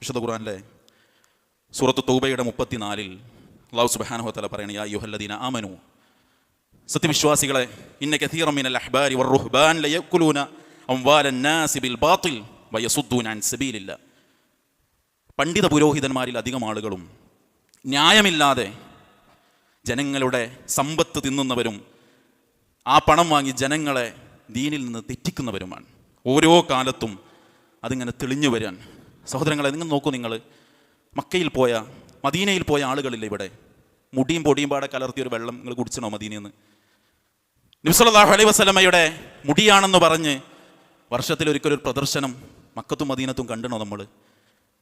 വിശുദ്ധ ഖുർആനിലെ സൂറത്ത് തൗബയുടെ 34 അല്ലാഹു സുബ്ഹാനഹു വ തആല പറയുന്നു, യാ അയ്യുഹല്ലദീന ആമനു, സത്യവിശ്വാസികളെ, ഇന്ന കസീറൻ മിനൽ അഹ്ബാരി വറുഹ്ബാൻ ലയക്കുലൂന അംവാലൻ നാസി ബിൽ ബാത്തിൽ വയസുദ്ദൂന അൻ സബീലില്ലാ. പണ്ഡിത പുരോഹിതന്മാരിൽ അധികം ആളുകളും ന്യായമില്ലാതെ ജനങ്ങളുടെ സമ്പത്ത് തിന്നുന്നവരും ആ പണം വാങ്ങി ജനങ്ങളെ ദീനിൽ നിന്ന് തെറ്റിക്കുന്നവരുമാണ്. ഓരോ കാലത്തും അതിങ്ങനെ തെളിഞ്ഞു വരാൻ. സഹോദരങ്ങളെ, നിങ്ങൾ നോക്കൂ, നിങ്ങൾ മക്കയിൽ പോയ, മദീനയിൽ പോയ ആളുകളില്ല ഇവിടെ മുടിയും പൊടിയും പാടെ കലർത്തിയൊരു വെള്ളം നിങ്ങൾ കുടിച്ചണോ മദീനയിൽ നിന്ന്? നബി സല്ലല്ലാഹു അലൈഹി വസല്ലമയുടെ മുടിയാണെന്ന് പറഞ്ഞ് വർഷത്തിലൊരിക്കലൊരു പ്രദർശനം മക്കത്തും മദീനത്തും കണ്ടണോ നമ്മൾ?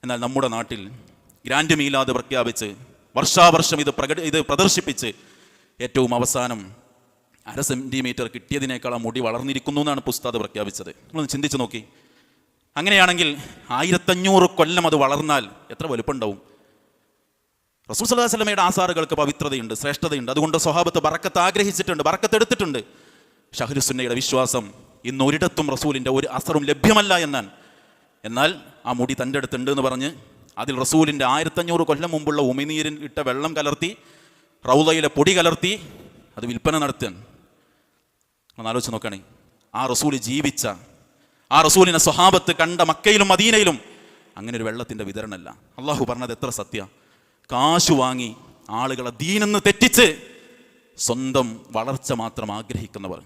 എന്നാൽ നമ്മുടെ നാട്ടിൽ ഗ്രാൻഡ് മീലാദ് പ്രഖ്യാപിച്ച് വർഷാവർഷം ഇത് പ്രദർശിപ്പിച്ച് ഏറ്റവും അവസാനം 1/2 സെൻറ്റിമീറ്റർ കിട്ടിയതിനേക്കാൾ ആ മുടി വളർന്നിരിക്കുന്നു എന്നാണ് ഉസ്താദ് പ്രഖ്യാപിച്ചത്. നമ്മളൊന്ന് ചിന്തിച്ച് നോക്കി. അങ്ങനെയാണെങ്കിൽ 1500 കൊല്ലം അത് വളർന്നാൽ എത്ര വലുപ്പമുണ്ടാവും? റസൂൽ സല്ലല്ലാഹു അലൈഹി വസല്ലമയുടെ ആസാറുകൾക്ക് പവിത്രതയുണ്ട്, ശ്രേഷ്ഠതയുണ്ട്. അതുകൊണ്ട് സ്വഹാബത്ത് ബറക്കത്ത് ആഗ്രഹിച്ചിട്ടുണ്ട്, ബറക്കത്ത് എടുത്തിട്ടുണ്ട്. ഷഹ്റുസുന്നയുടെ വിശ്വാസം ഇന്ന് ഒരിടത്തും റസൂലിൻ്റെ ഒരു അസറും ലഭ്യമല്ല എന്നാണ്. എന്നാൽ ആ മുടി തൻ്റെ അടുത്തുണ്ട് എന്ന് പറഞ്ഞ് അതിൽ റസൂലിൻ്റെ 1500 കൊല്ലം മുമ്പുള്ള ഉമിനീരിൽ ഇട്ട വെള്ളം കലർത്തി, റൗളയിലെ പൊടി കലർത്തി അത് വിൽപ്പന നടത്തുകയാണ്. ഒന്ന് ആലോചിച്ച് നോക്കണേ. ആ റസൂൽ ജീവിച്ച, ആ റസൂലിനെ സ്വഹാബത്ത് കണ്ട മക്കയിലും മദീനയിലും അങ്ങനെ ഒരു വെള്ളത്തിൻ്റെ വിതരണമല്ല. അള്ളാഹു പറഞ്ഞത് എത്ര സത്യ. കാശു വാങ്ങി ആളുകളെ ദീനെന്ന് തെറ്റിച്ച് സ്വന്തം വളർച്ച മാത്രം ആഗ്രഹിക്കുന്നവർ.